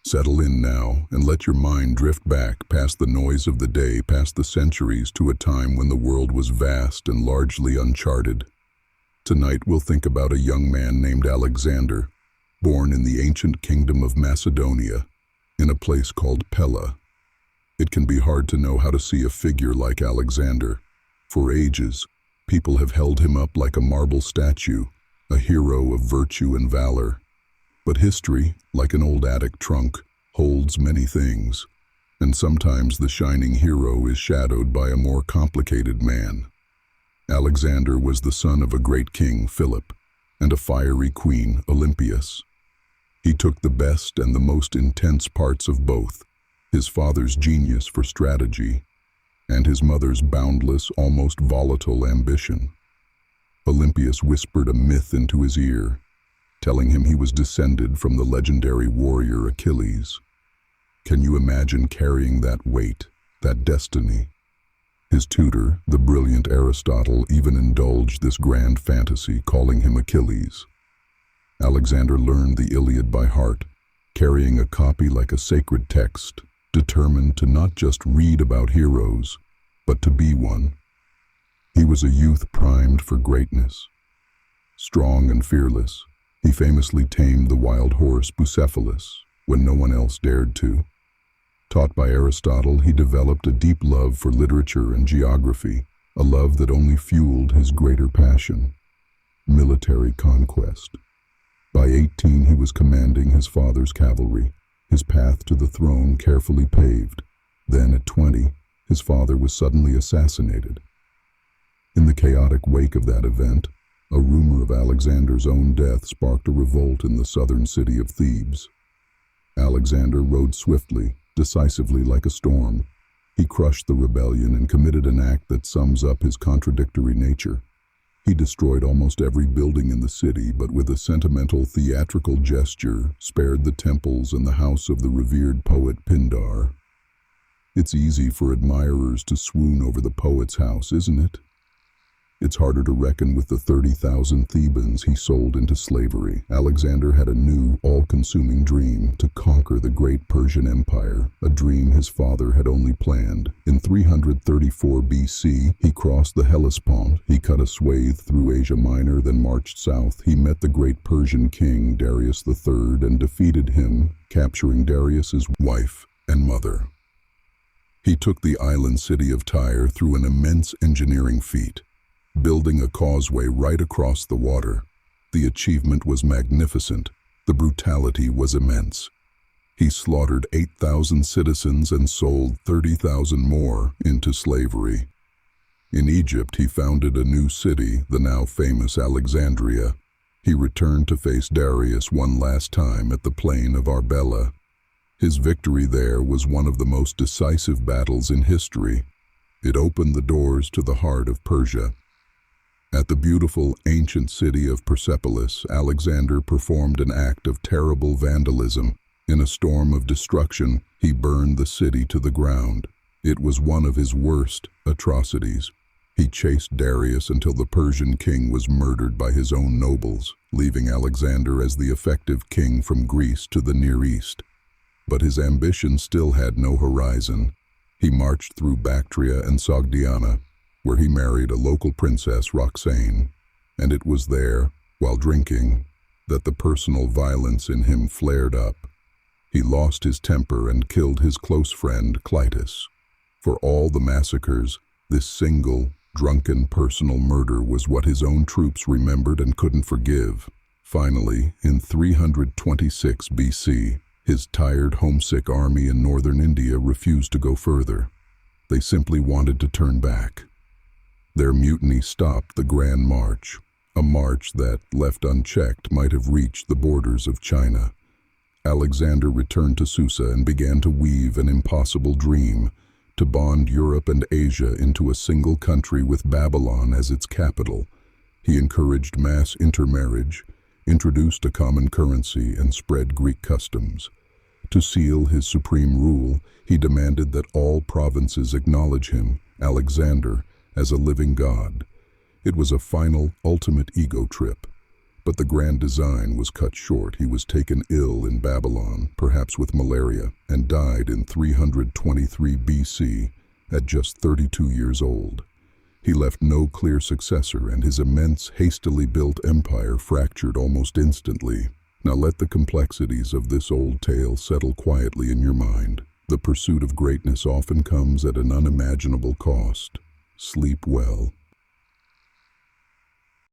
Settle in now and let your mind drift back past the noise of the day, past the centuries, to a time when the world was vast and largely uncharted. Tonight we'll think about a young man named Alexander, born in the ancient kingdom of Macedonia, in a place called Pella. It can be hard to know how to see a figure like Alexander. For ages, people have held him up like a marble statue, a hero of virtue and valor. But history, like an old attic trunk, holds many things, and sometimes the shining hero is shadowed by a more complicated man. Alexander was the son of a great king, Philip, and a fiery queen, Olympias. He took the best and the most intense parts of both, his father's genius for strategy and his mother's boundless, almost volatile ambition. Olympias whispered a myth into his ear, telling him he was descended from the legendary warrior Achilles. Can you imagine carrying that weight, that destiny? His tutor, the brilliant Aristotle, even indulged this grand fantasy, calling him Achilles. Alexander learned the Iliad by heart, carrying a copy like a sacred text, determined to not just read about heroes, but to be one. He was a youth primed for greatness. Strong and fearless, he famously tamed the wild horse Bucephalus when no one else dared to. Taught by Aristotle, he developed a deep love for literature and geography, a love that only fueled his greater passion: military conquest. By 18, he was commanding his father's cavalry, his path to the throne carefully paved. Then, at 20, his father was suddenly assassinated. In the chaotic wake of that event, a rumor of Alexander's own death sparked a revolt in the southern city of Thebes. Alexander rode swiftly, decisively like a storm. He crushed the rebellion and committed an act that sums up his contradictory nature. He destroyed almost every building in the city, but with a sentimental, theatrical gesture, spared the temples and the house of the revered poet Pindar. It's easy for admirers to swoon over the poet's house, isn't it? It's harder to reckon with the 30,000 Thebans he sold into slavery. Alexander had a new, all-consuming dream: to conquer the great Persian Empire, a dream his father had only planned. In 334 BC, he crossed the Hellespont. He cut a swathe through Asia Minor, then marched south. He met the great Persian king, Darius III, and defeated him, capturing Darius's wife and mother. He took the island city of Tyre through an immense engineering feat, building a causeway right across the water. The achievement was magnificent. The brutality was immense. He slaughtered 8,000 citizens and sold 30,000 more into slavery. In Egypt, he founded a new city, the now famous Alexandria. He returned to face Darius one last time at the plain of Arbela. His victory there was one of the most decisive battles in history. It opened the doors to the heart of Persia. At the beautiful ancient city of Persepolis, Alexander performed an act of terrible vandalism. In a storm of destruction, he burned the city to the ground. It was one of his worst atrocities. He chased Darius until the Persian king was murdered by his own nobles, leaving Alexander as the effective king from Greece to the Near East. But his ambition still had no horizon. He marched through Bactria and Sogdiana, where he married a local princess, Roxane, and it was there, while drinking, that the personal violence in him flared up. He lost his temper and killed his close friend, Clytus. For all the massacres, this single, drunken personal murder was what his own troops remembered and couldn't forgive. Finally, in 326 BC, his tired, homesick army in northern India refused to go further. They simply wanted to turn back. Their mutiny stopped the Grand March, a march that, left unchecked, might have reached the borders of China. Alexander returned to Susa and began to weave an impossible dream: to bond Europe and Asia into a single country with Babylon as its capital. He encouraged mass intermarriage, introduced a common currency, and spread Greek customs. To seal his supreme rule, he demanded that all provinces acknowledge him, Alexander, as a living god. It was a final, ultimate ego trip. But the grand design was cut short. He was taken ill in Babylon, perhaps with malaria, and died in 323 BC at just 32 years old. He left no clear successor, and his immense, hastily built empire fractured almost instantly. Now let the complexities of this old tale settle quietly in your mind. The pursuit of greatness often comes at an unimaginable cost. Sleep well,